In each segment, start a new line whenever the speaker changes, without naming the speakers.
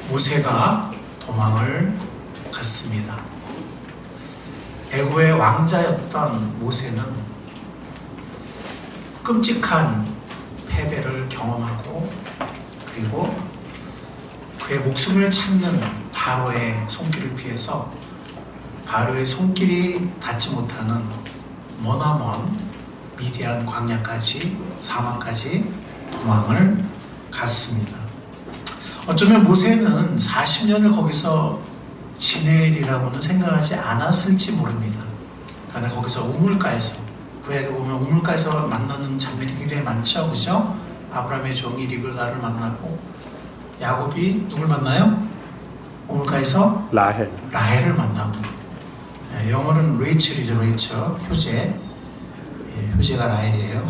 모세가 도망을 갔습니다. 애고의 왕자였던 모세는 끔찍한 패배를 경험하고 그리고 그의 목숨을 찾는 바로의 손길을 피해서 바로의 손길이 닿지 못하는 머나먼 미디안 광야까지 사막까지 도망을 갔습니다. 어쩌면 모세는 40년을 거기서 지내리라고는 생각하지 않았을지 모릅니다. 그러나 거기서 우물가에서 구약에 보면 우물가에서 만나는 장면이 굉장히 많죠, 그죠? 아브라함의 종이 리브가를 만나고 야곱이 누굴 만나요? 우물가에서 라헬을 만나고 영어는 레이첼이죠, 레이첼 효제. 효제가 라헬이에요.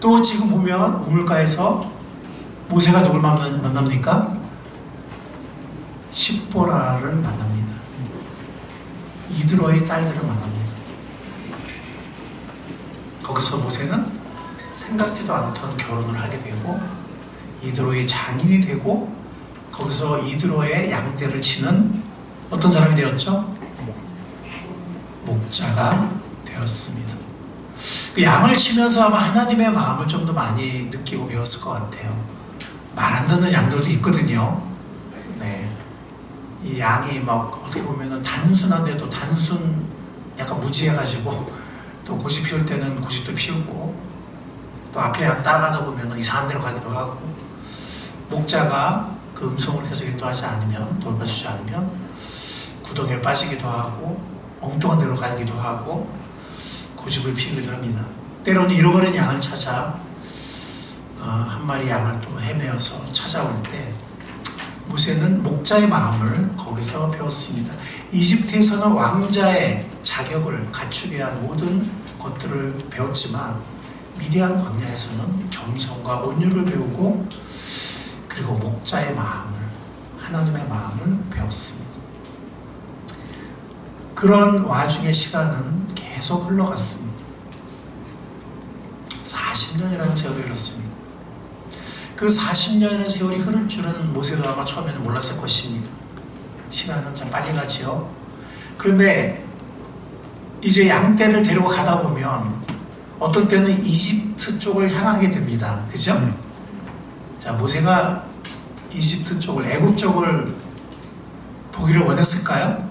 또 지금 보면 우물가에서 모세가 누굴 만납니까? 십보라를 만납니다. 이드로의 딸들을 만납니다. 거기서 모세는 생각지도 않던 결혼을 하게 되고 이드로의 장인이 되고 거기서 이드로의 양떼를 치는 어떤 사람이 되었죠? 목자가 되었습니다. 그 양을 치면서 아마 하나님의 마음을 좀 더 많이 느끼고 배웠을 것 같아요. 말 안 듣는 양들도 있거든요. 네. 이 양이 막 어떻게 보면은 단순한데도 약간 무지해가지고 또 고집 피울 때는 고집도 피우고 또 앞에 양 따라가다 보면은 이상한 데로 가기도 하고 목자가 그 음성을 계속 인도하지 않으면 돌봐주지 않으면 구덩이에 빠지기도 하고 엉뚱한 데로 가기도 하고 고집을 피우기도 합니다. 때로는 잃어버린 양을 찾아 한 마리 양을 또 헤매어서 찾아올 때 모세는 목자의 마음을 거기서 배웠습니다. 이집트에서는 왕자의 자격을 갖추게 한 모든 것들을 배웠지만 미디안 광야에서는 겸손과 온유를 배우고 그리고 목자의 마음을, 하나님의 마음을 배웠습니다. 그런 와중에 시간은 계속 흘러갔습니다. 40년이라는 세월이 흘렀습니다. 그 40년의 세월이 흐를 줄은 모세도 아마 처음에는 몰랐을 것입니다. 시간은 참 빨리 가지요. 그런데 이제 양떼를 데리고 가다 보면 어떤 때는 이집트 쪽을 향하게 됩니다. 그죠? 자, 모세가 이집트 쪽을, 애굽 쪽을 보기를 원했을까요?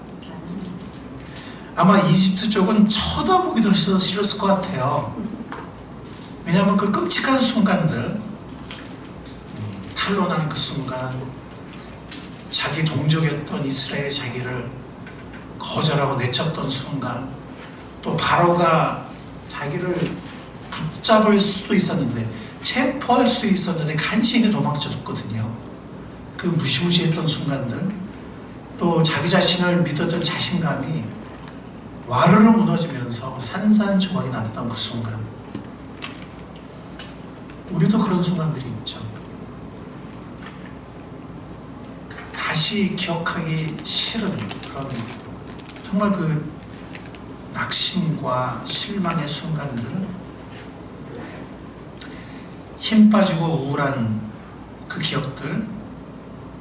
아마 이집트 쪽은 쳐다보기도 싫었을 것 같아요. 왜냐하면 그 끔찍한 순간들, 탄로난 그 순간, 자기 동족이었던 이스라엘이 자기를 거절하고 내쳤던 순간, 또 바로가 자기를 붙잡을 수도 있었는데, 체포할 수 있었는데 간신히 도망쳤거든요. 그 무시무시했던 순간들, 또 자기 자신을 믿었던 자신감이 와르르 무너지면서 산산조각이 났던 그 순간, 우리도 그런 순간들이 있죠. 다시 기억하기 싫은 그런 정말 그 낙심과 실망의 순간들, 힘 빠지고 우울한 그 기억들,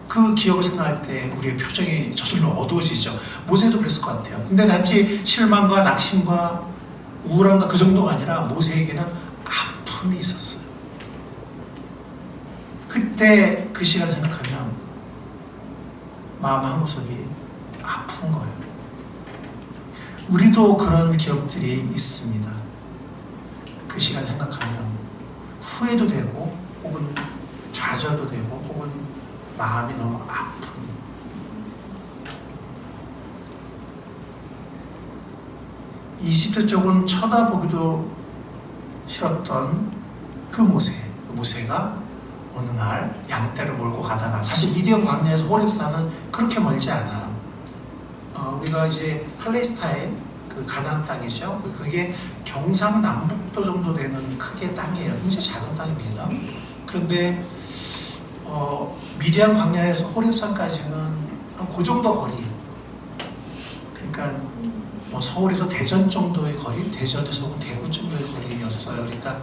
그 기억을 생각할 때 우리의 표정이 저절로 어두워지죠. 모세도 그랬을 것 같아요. 근데 단지 실망과 낙심과 우울함과 그 정도가 아니라 모세에게는 아픔이 있었어요. 그때 그 시간 생각하면 마음 한구석이 아픈 거예요. 우리도 그런 기억들이 있습니다. 그 시간 생각하면 후회도 되고 혹은 좌절도 되고 혹은 마음이 너무 아픈. 이집트 쪽은 쳐다보기도 싫었던 그 모세가 어느 날 양떼를 몰고 가다가, 사실 미디안 광야에서 호렙산은 그렇게 멀지 않아요. 우리가 이제 팔레스타인 그 가나안 땅이죠. 그게 경상남북도 정도 되는 크기의 땅이에요. 굉장히 작은 땅입니다. 그런데 미디안 광야에서 호렙산까지는 그 정도 거리. 그러니까 뭐 서울에서 대전 정도의 거리, 대전에서 혹은 대구 정도의 거리였어요. 그러니까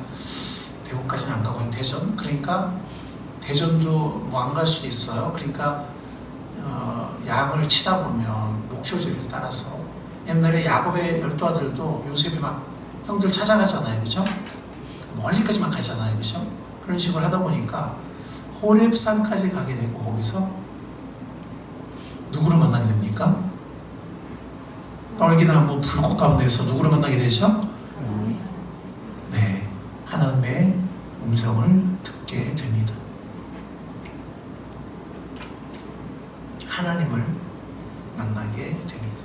대구까지는 안 가고 대전. 그러니까 대전도 뭐 안 갈 수도 있어요. 그러니까 양을 치다 보면 목초지를 따라서 옛날에 야곱의 12아들도 요셉이 막 형들 찾아가잖아요. 그죠? 멀리까지 막 가잖아요. 그죠? 그런 식으로 하다 보니까 호렙산까지 가게 되고 거기서 누구를 만나게 됩니까? 떨기나무 불꽃 가운데서 누구를 만나게 되죠? 네, 하나님의 음성을 듣게 됩니다. 하나님을 만나게 됩니다.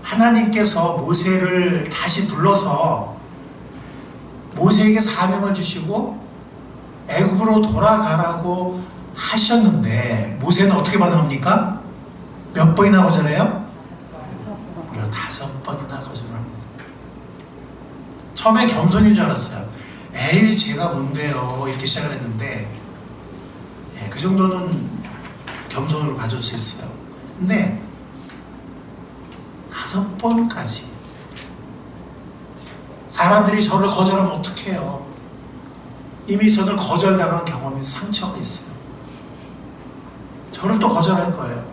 하나님께서 모세를 다시 불러서 모세에게 사명을 주시고 애굽으로 돌아가라고 하셨는데 모세는 어떻게 반응합니까? 몇 번이나 거절해요? 무려 5번이나 거절을 합니다. 처음에 겸손인 줄 알았어요. 에이 제가 뭔데요 이렇게 시작을 했는데 그 정도는 겸손으로 봐줄 수 있어요. 근데 5번까지 사람들이 저를 거절하면 어떡해요? 이미 저는 거절당한 경험이 상처가 있어요. 저를 또 거절할 거예요.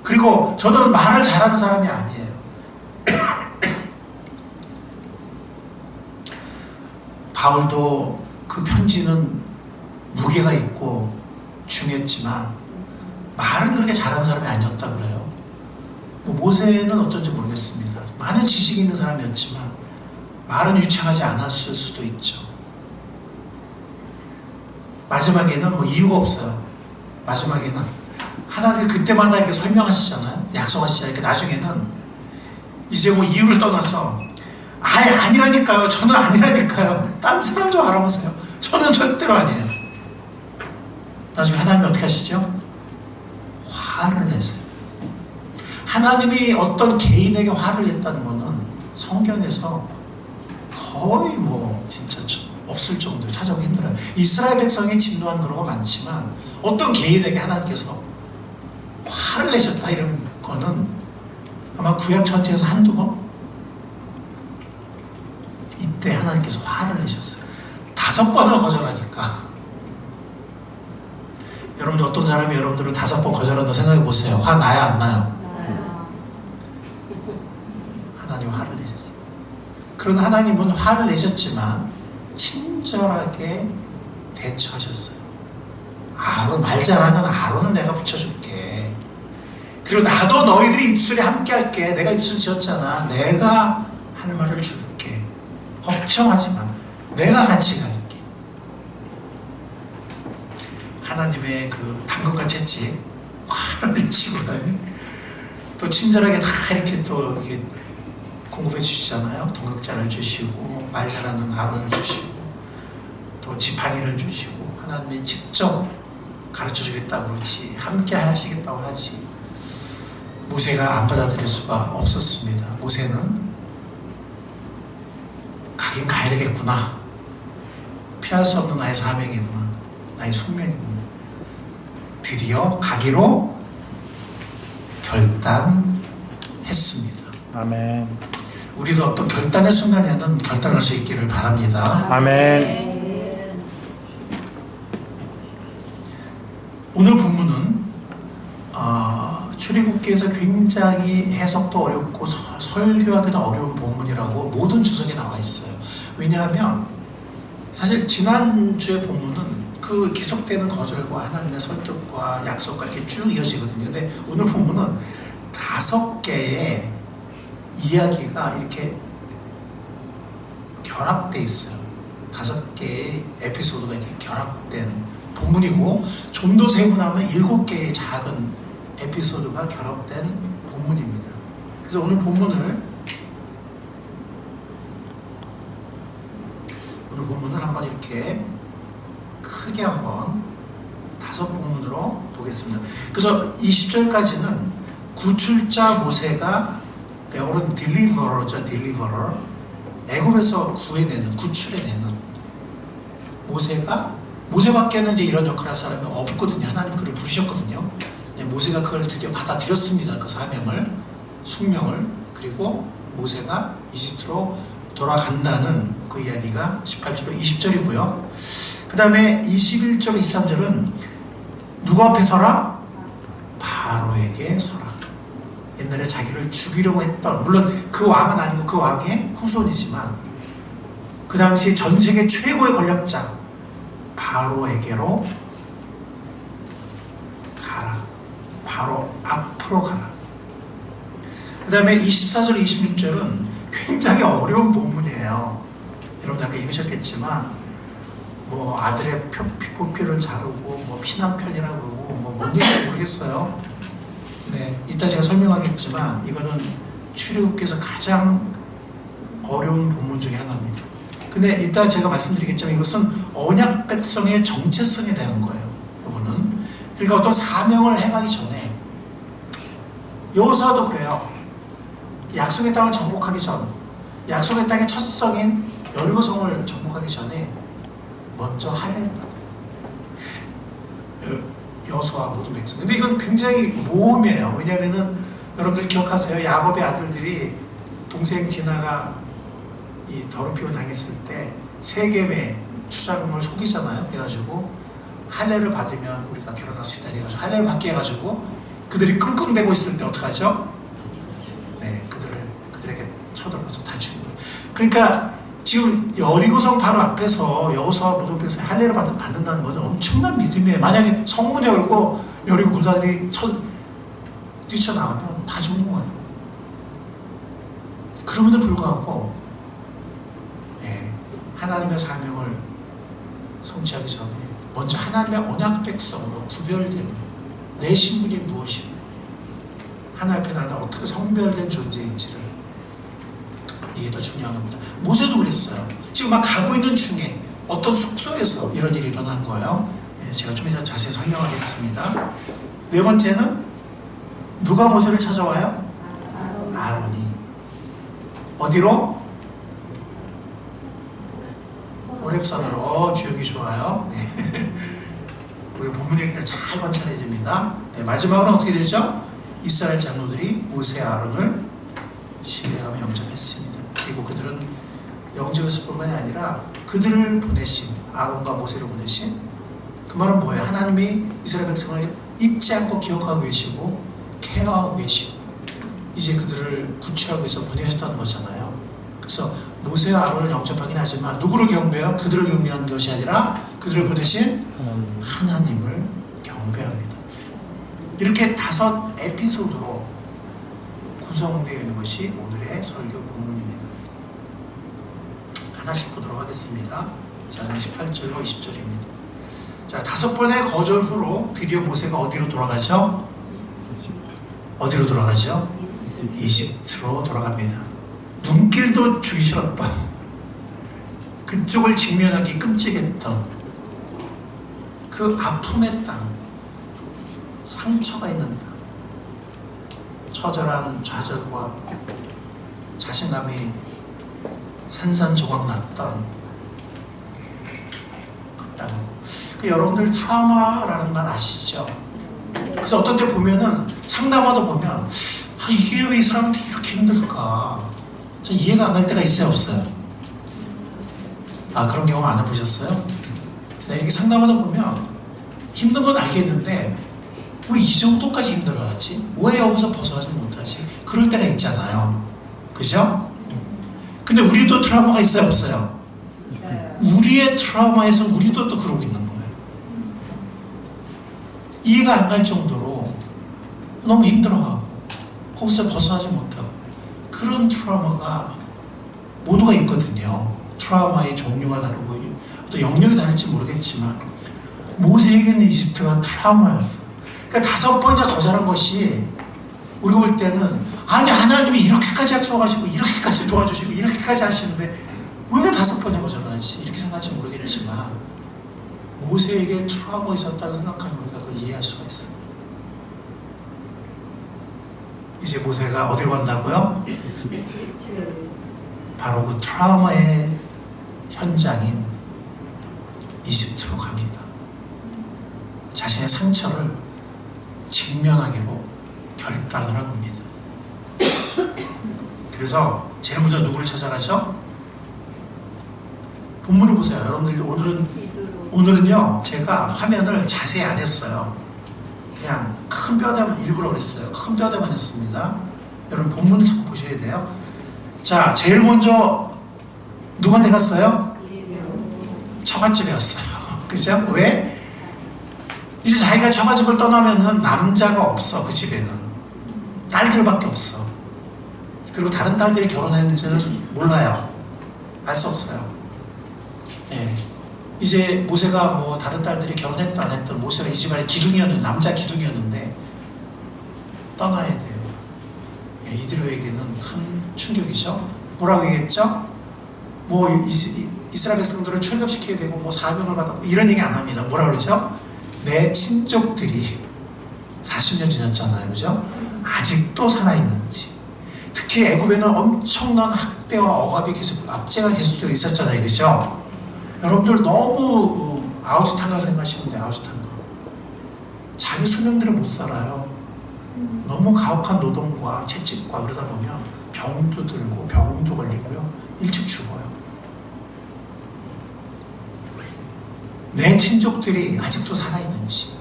그리고 저는 말을 잘하는 사람이 아니에요. 바울도 그 편지는 무게가 있고 중요했지만 말은 그렇게 잘하는 사람이 아니었다 그래요. 뭐 모세는 어쩐지 모르겠습니다. 많은 지식이 있는 사람이었지만 말은 유창하지 않았을 수도 있죠. 마지막에는 뭐 이유가 없어요. 마지막에는 하나님 그때마다 이렇게 설명하시잖아요. 약속하시잖아요. 나중에는 이제 뭐 이유를 떠나서 아예 아니라니까요. 저는 아니라니까요. 딴 사람 좀 알아보세요. 저는 절대로 아니에요. 나중에 하나님이 어떻게 하시죠? 화를 내세요. 하나님이 어떤 개인에게 화를 냈다는 거는 성경에서 거의 뭐 진짜 없을 정도로 찾아보기 힘들어요. 이스라엘 백성이 진노한 그런 거 많지만 어떤 개인에게 하나님께서 화를 내셨다 이런 거는 아마 구약 전체에서 한두 번? 이때 하나님께서 화를 내셨어요. 5번을 거절하니까. 여러분들 어떤 사람이 여러분들을 5번 거절한다고 생각해 보세요. 화 나요 안 나요? 나요. 하나님 화를 내셨어요. 그런 하나님은 화를 내셨지만 친절하게 대처하셨어요. 아론 말 잘하는 아론을 내가 붙여줄게. 그리고 나도 너희들이 입술에 함께 할게. 내가 입술 지었잖아. 내가 할 말을 줄게. 걱정하지 마. 내가 같이 갈게. 하나님의 그 당근과 채찍 화를 내시고다니 또 친절하게 다 이렇게 또 이렇게 공급해 주시잖아요. 동역자를 주시고 말 잘하는 아론을 주시고 또 지팡이를 주시고 하나님이 직접 가르쳐 주겠다고 그러지 함께 하시겠다고 하지 모세가 안 받아들일 수가 없었습니다. 모세는 가긴 가야 되겠구나. 피할 수 없는 나의 사명이구나. 나의 숙명이구나. 드디어 가기로 결단했습니다.
아멘.
우리가 어떤 결단의 순간에는 결단할 수 있기를 바랍니다.
아멘.
오늘 본문은 출애굽기에서 굉장히 해석도 어렵고 설교하기도 어려운 본문이라고 모든 주석에 나와 있어요. 왜냐하면 사실 지난주의 본문은 그 계속되는 거절과 하나님의 설득과 약속과 이렇게 쭉 이어지거든요. 근데 오늘 본문은 5개의 이야기가 이렇게 결합되어 있어요. 5개의 에피소드가 이렇게 결합된 본문이고 좀 더 세분하면 7개의 작은 에피소드가 결합된 본문입니다. 그래서 오늘 본문을 한번 이렇게 크게 한번 5본문으로 보겠습니다. 그래서 20절까지는 구출자 모세가 영어로는 deliverer죠. deliverer. 애굽에서 구해내는, 구출해내는 모세밖에는 이제 이런 역할을 할 사람이 없거든요. 하나님 그를 부르셨거든요. 모세가 그걸 드디어 받아들였습니다. 그 사명을, 숙명을. 그리고 모세가 이집트로 돌아간다는 그 이야기가 18절로 20절이고요. 그 다음에 21절, 23절은 누구 앞에 서라? 바로에게 서라. 옛날에 자기를 죽이려고 했던, 물론 그 왕은 아니고 그 왕의 후손이지만 그 당시 전 세계 최고의 권력자 바로에게로 가라. 바로 앞으로 가라. 그 다음에 24절, 26절은 굉장히 어려운 본문이에요. 여러분 아까 읽으셨겠지만 뭐 아들의 피부피를 자르고 뭐 피난편이라고 그러고 뭐 뭔 얘기인지 모르겠어요. 네, 이따 제가 설명하겠지만 이거는 출애굽기에서 가장 어려운 본문 중에 하나입니다. 근데 이따 제가 말씀드리겠지만 이것은 언약 백성의 정체성에 대한 거예요. 이거는 그러니까 어떤 사명을 행하기 전에 여호수아도 그래요. 약속의 땅을 정복하기 전, 약속의 땅의 첫 성인 여리고성을 정복하기 전에 먼저 할례를 받아요. 여호수아 모든 백성. 근데 이건 굉장히 모험이에요. 왜냐하면은 여러분들 기억하세요? 야곱의 아들들이 동생 디나가 이 더럽힘을 당했을 때 세겜의 추자금을 속이잖아요. 그래가지고 할례를 받으면 우리가 결혼할 수 있다 해가지고 할례를 받게 해가지고 그들이 끙끙대고 있을 때 어떡하죠? 네, 그들에게 쳐들어가서 다 죽인 거예요. 그러니까 지금 여리고성 바로 앞에서 여호수아 모든 백성이 할례를 받는다는 것은 엄청난 믿음이에요. 만약에 성문이 열고 여리고 군사들이 뛰쳐나가면 다 죽는 거예요. 그럼에도 불구하고 하나님의 사명을 성취하기 전에 먼저 하나님의 언약 백성으로 구별되는 내 신분이 무엇이고 하나님 앞에 나는 어떻게 성별된 존재인지를 이게 더 중요한 겁니다. 모세도 그랬어요. 지금 막 가고 있는 중에 어떤 숙소에서 이런 일이 일어난 거예요. 제가 좀 이따 자세히 설명하겠습니다. 네 번째는 누가 모세를 찾아와요? 아론이. 어디로? 호렙산으로. 주역이 좋아요. 네. 우리 본문 읽을 때 잘 관찰해야 됩니다. 네, 마지막으로 어떻게 되죠? 이스라엘 장로들이 모세 아론을 신뢰하며 영접했습니다. 그리고 그들은 영접했을 뿐만이 아니라 그들을 보내신, 아론과 모세를 보내신, 그 말은 뭐예요? 하나님이 이스라엘 백성을 잊지 않고 기억하고 계시고 케어하고 계시고 이제 그들을 구출하기 위해서 보내셨다는 거잖아요. 그래서 모세와 아론을 영접하긴 하지만 누구를 경배해요? 그들을 경배하는 것이 아니라 그들을 보내신 하나님을 경배합니다. 이렇게 5 에피소드로 구성되어 있는 것이 오늘의 설교 본문입니다. 하나씩 보도록 하겠습니다. 자, 18절로 20절입니다. 자, 5번의 거절 후로 드디어 모세가 어디로 돌아가죠? 어디로 돌아가죠? 이집트로 돌아갑니다. 눈길도 주기 싫었던, 그쪽을 직면하기 끔찍했던 그 아픔의 땅, 상처가 있는 땅, 처절한 좌절과 자신감이 산산조각 났던 그 땅. 여러분들 트라우마라는 말 아시죠? 그래서 어떤 때 보면은 상담하다 보면 아, 이게 왜 이 사람한테 이렇게 힘들까? 전 이해가 안 갈 때가 있어요, 없어요? 아, 그런 경험 안 해보셨어요? 네, 이렇게 상담하다 보면 힘든 건 알겠는데 왜 이 정도까지 힘들어하지? 왜 여기서 벗어나지 못하지? 그럴 때가 있잖아요. 그죠? 근데 우리도 트라우마가 있어요, 없어요? 우리의 트라우마에서 우리도 또 그러고 있는 거예요. 이해가 안 갈 정도로 너무 힘들어하고 거기서 벗어나지 못하고 그런 트라우마가 모두가 있거든요. 트라우마의 종류가 다르고 또 영역이 다를지 모르겠지만 모세에게는 이집트가 트라우마였어. 그러니까 5번이나 거절한 것이 우리가 볼 때는 아니 하나님이 이렇게까지 약속하시고 이렇게까지 도와주시고 이렇게까지 하시는데 왜 5번이나 거절하지? 이렇게 생각할지 모르겠지만 모세에게 트라우마가 있었다고 생각하면 우리가 그걸 이해할 수가 있습니다. 이제 모세가 어디로 간다고요? 바로 그 트라우마의 현장인 이집트로 갑니다. 자신의 상처를 직면하기로 결단을 한 겁니다. 그래서 제일 먼저 누구를 찾아가죠? 본문을 보세요. 여러분들 오늘은 오늘은요 제가 화면을 자세히 안 했어요. 그냥 큰 뼈대만 일부러 그랬어요. 큰 뼈대만 했습니다. 여러분 본문을 자꾸 보셔야 돼요. 자, 제일 먼저 누구한테 갔어요? 처갓집에 갔어요. 그죠? 왜? 이제 자기가 처갓집을 떠나면은 남자가 없어. 그 집에는 딸들밖에 없어. 그리고 다른 딸들이 결혼했는지는 몰라요. 알 수 없어요. 예. 이제 모세가 뭐 다른 딸들이 결혼했든 안 했든 모세가 이 집안의 기둥이었는데, 남자 기둥이었는데 떠나야 돼요. 예, 이드로에게는 큰 충격이죠. 뭐라고 얘기했죠? 뭐 이스라엘 백성들을 출ገብ시켜야 되고 뭐 사명을 받았고 이런 얘기 안 합니다. 뭐라고 그러죠? 내 친족들이 40년 지났잖아요. 그죠? 아직도 살아있는지. 특히 애굽에는 엄청난 학대와 억압이 계속, 압제가 계속되어 있었잖아요. 그죠? 여러분들 너무 아우지탄가 생각하시는데, 아우지탄가. 자기 수명들을 못 살아요. 너무 가혹한 노동과 채찍과 그러다 보면 병도 들고 병도 걸리고요. 일찍 죽어요. 내 친족들이 아직도 살아있는지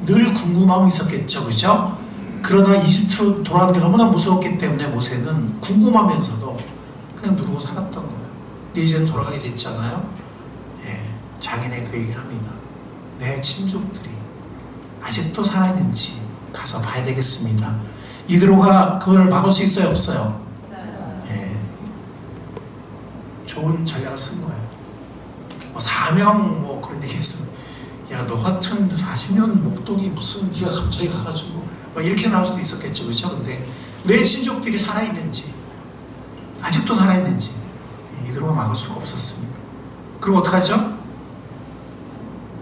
늘 궁금함이 있었겠죠. 그죠? 그러나 이집트로 돌아가는 게 너무나 무서웠기 때문에 모세는 궁금하면서도 그냥 누르고 살았던 거예요. 근데 이제는 돌아가게 됐잖아요. 예, 자기네 그 얘기를 합니다. 내 친족들이 아직도 살아있는지 가서 봐야 되겠습니다. 이드로가 그걸 막을 수 있어요? 없어요? 예, 좋은 전략을 쓴 거예요. 뭐 사명 뭐 그런 얘기 했으면, 야, 너 같은 40년 목동이 무슨 네가 갑자기 가가지고 막 이렇게 나올 수도 있었겠죠. 그렇죠? 근데 내 친족들이 살아있는지, 아직도 살아있는지 이대로가 막을 수가 없었습니다. 그리고 어떡하죠?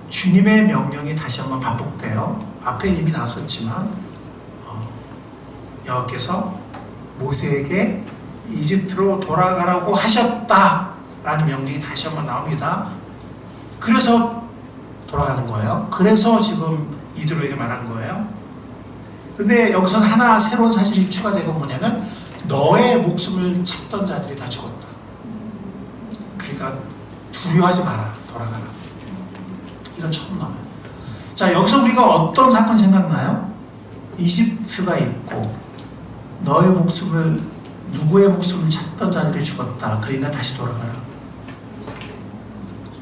주님의 명령이 다시 한번 반복돼요. 앞에 이미 나왔었지만 여호와께서 모세에게 이집트로 돌아가라고 하셨다라는 명령이 다시 한번 나옵니다. 그래서 돌아가는 거예요. 그래서 지금 이드로에게 말한 거예요. 근데 여기서는 하나 새로운 사실이 추가되고 뭐냐면 너의 목숨을 찾던 자들이 다 죽었다. 그러니까 두려워하지 마라. 돌아가라. 이건 처음 나와요. 자, 여기서 우리가 어떤 사건 생각나요? 이집트가 있고 너의 목숨을, 누구의 목숨을 찾던 자들이 죽었다. 그러니까 다시 돌아가라.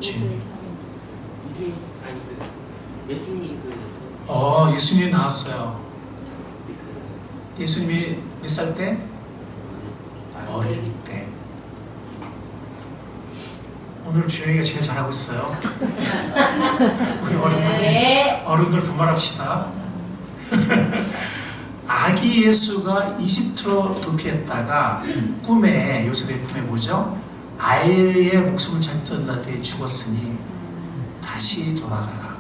주님.
예수님
예수님이 나왔어요. 예수님이 몇 살 때? 어릴 때. 오늘 주영이가 제일 잘하고 있어요. 우리 어른들 분발합시다. 아기 예수가 이집트로 도피했다가 꿈에, 요셉의 꿈에 뭐죠? 아이의 목숨을 찾던 자들이 죽었으니 다시 돌아가라.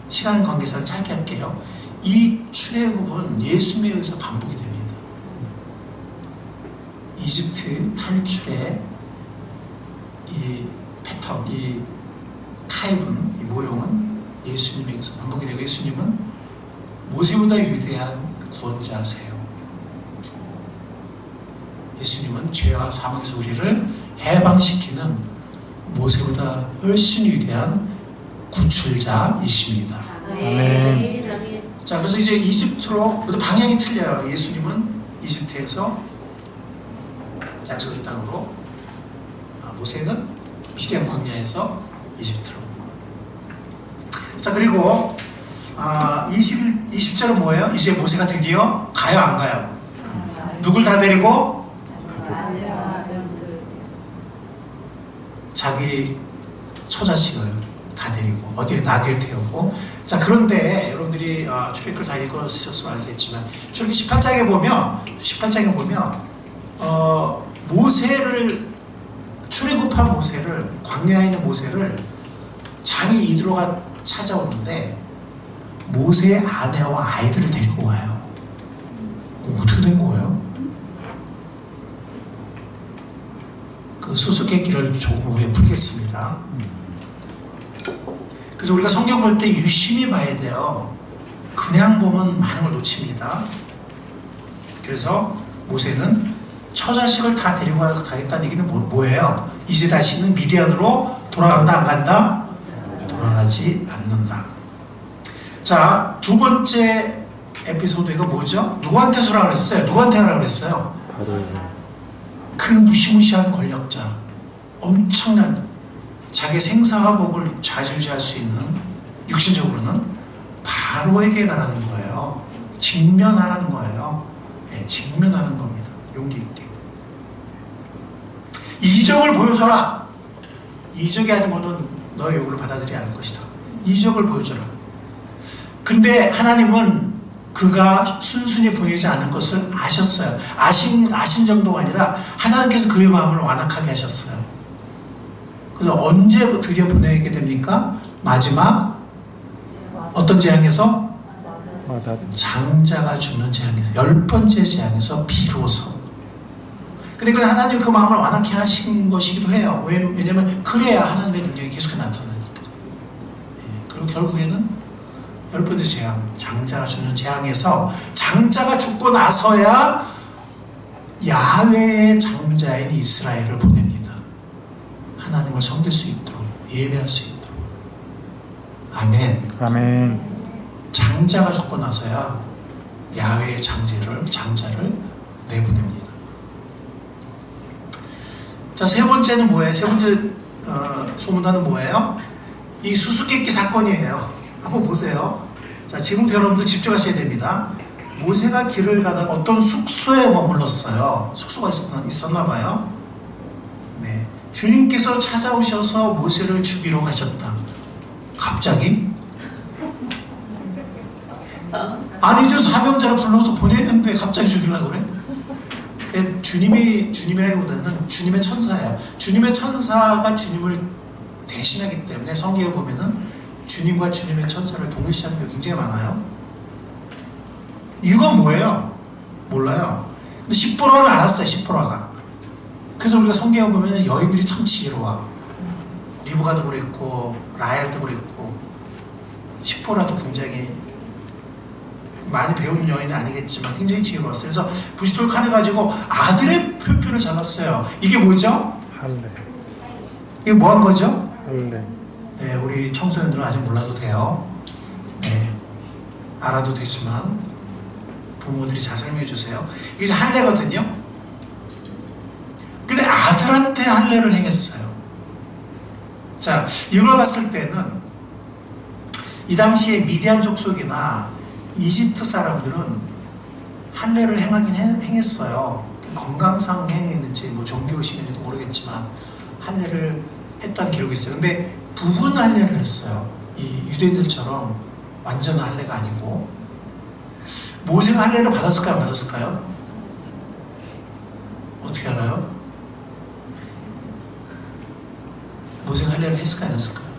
시간 관계상 짧게 할게요. 이 출애굽은 예수님에 의해서 반복이 됩니다. 이집트 탈출의 이 패턴, 이 타입은, 이 모형은 예수님에 의해서 반복이 되고, 예수님은 모세보다 위대한 구원자세요. 예수님은 죄와 사망에서 우리를 해방시키는 모세보다 훨씬 위대한 구출자이십니다.
아멘.
자, 그래서 이제 이집트로, 방향이 틀려요. 예수님은 이집트에서 약속의 땅으로, 모세는 미디안 광야에서 이집트로. 자, 그리고 20절은 뭐예요? 이제 모세가 드디어 가요, 안 가요? 누굴 다 데리고? 자기 처자식을 다 데리고 어디에 나귀를 태우고. 자, 그런데 여러분들이 출애굽을 다 읽으셨으면 알겠지만 출애굽 18장에 보면 모세를, 출애굽한 모세를, 광야에 있는 모세를 장이 이드로가 찾아오는데 모세의 아내와 아이들을 데리고 와요. 어떻게 된 거예요? 그 수수께끼를 조금 후에 풀겠습니다. 그래서 우리가 성경 볼 때 유심히 봐야 돼요. 그냥 보면 많은 걸 놓칩니다. 그래서 모세는 처자식을 다 데리고 가겠다는 얘기는 뭐예요? 이제 다시는 미디안으로 돌아간다 안 간다? 돌아가지 않는다. 자, 두 번째 에피소드가 뭐죠? 누구한테 수라고 그랬어요? 누구한테 하라고 그랬어요? 그 무시무시한 권력자, 엄청난 자기 생사와 복을 좌지우지할 수 있는, 육신적으로는 바로에게 가라는 거예요. 직면하라는 거예요. 네, 직면하는 겁니다. 용기 있게. 이적을 보여줘라. 이적이 아닌 거는 너의 요구를 받아들이지 않을 것이다. 이적을 보여줘라. 근데 하나님은 그가 순순히 보내지 않을 것을 아셨어요. 아신 정도가 아니라 하나님께서 그의 마음을 완악하게 하셨어요. 그래서 언제 드디어 보내게 됩니까? 마지막 어떤 재앙에서? 장자가 죽는 재앙에서, 10번째 재앙에서 비로소. 근데 그 하나님 그 마음을 완악히 하신 것이기도 해요. 왜냐면 그래야 하나님의 능력이 계속 나타나니까. 그리고 결국에는 10번째 재앙, 장자가 죽는 재앙에서 장자가 죽고 나서야 야훼의 장자인 이스라엘을 보냅니다. 하나님을 섬길 수 있도록, 예배할 수 있도록. 아멘.
아멘.
장자가 죽고 나서야 야훼의 장자를 내보냅니다. 자, 세 번째는 뭐예요? 세 번째 소문단은 뭐예요? 이 수수께끼 사건이에요. 한번 보세요. 자, 지금부터 여러분들 집중하셔야 됩니다. 모세가 길을 가다가 어떤 숙소에 머물렀어요. 숙소가 있었나 봐요. 네. 주님께서 찾아오셔서 모세를 죽이러 가셨다. 갑자기? 아니, 저 사명자를 불러서 보냈는데 갑자기 죽이려고 그래? 네, 주님이라기보다는 주님의 천사예요. 주님의 천사가 주님을 대신하기 때문에 성경에 보면은 주님과 주님의 천사를 동일시하는 게 굉장히 많아요. 이유가 뭐예요? 몰라요. 근데 십보라는 알았어요. 십보라가. 그래서 우리가 성경에 보면 여인들이 참 지혜로워. 리브가도 그랬고 라헬도 그랬고 십보라도 굉장히 많이 배우는 여인은 아니겠지만 굉장히 지혜로웠어요. 그래서 부싯돌 칸을 가지고 아들의 표표를 잘랐어요. 이게 뭐죠?
할례.
이게 뭐 한 거죠?
할례.
네, 우리 청소년들은 아직 몰라도 돼요. 네, 알아도 되지만 부모들이 잘 설명해 주세요. 이게 할례거든요. 근데 아들한테 할례를 행했어요. 자, 이걸 봤을 때는 이 당시에 미디안 족속이나 이집트 사람들은 할례를 행했어요. 건강상 행했는지 뭐 종교의식인지도 모르겠지만 할례를 했다는 기록이 있어요. 근데 부분 할례를 했어요. 이 유대인들처럼 완전한 할례가 아니고. 모세가 할례를 받았을까요? 안 받았을까요? 어떻게 알아요? 모세가 할례를 했을까요? 안 했을까요?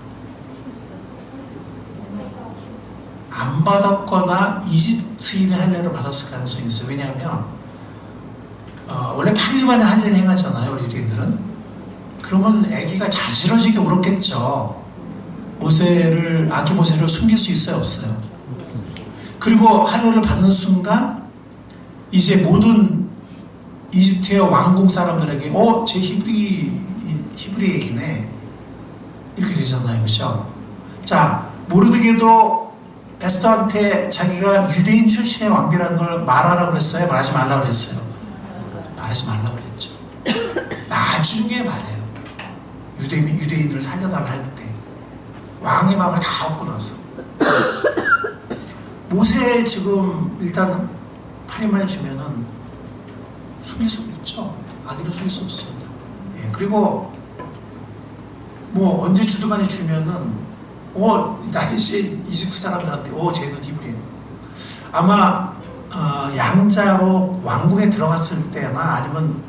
안 받았거나 이집트인의 할례를 받았을 가능성이 있어요. 왜냐하면 원래 8일 만에 할례를 행하잖아요. 우리 유대인들은. 그러면 아기가 자지러지게 울었겠죠. 아기 모세를 숨길 수 있어요? 없어요? 그리고 할례를 받는 순간 이제 모든 이집트의 왕궁 사람들에게 제 히브리 얘기네 이렇게 되잖아요. 그렇죠? 자, 모르드게도 에스더한테 자기가 유대인 출신의 왕비라는 걸 말하라고 그랬어요? 말하지 말라고 그랬어요? 말하지 말라고 그랬죠. 나중에 말해요. 유대인을 살려달라 할 때 왕의 마음을 다 얻고 나서 모세 지금 일단 8일만에 주면은 숨길 수 없죠. 아기를 숨길 수 없습니다. 예, 그리고 뭐 언제 주든간에 주면은 당시 이집트 사람들한테 쟤는 히브리인. 아마 양자로 왕궁에 들어갔을 때나 아니면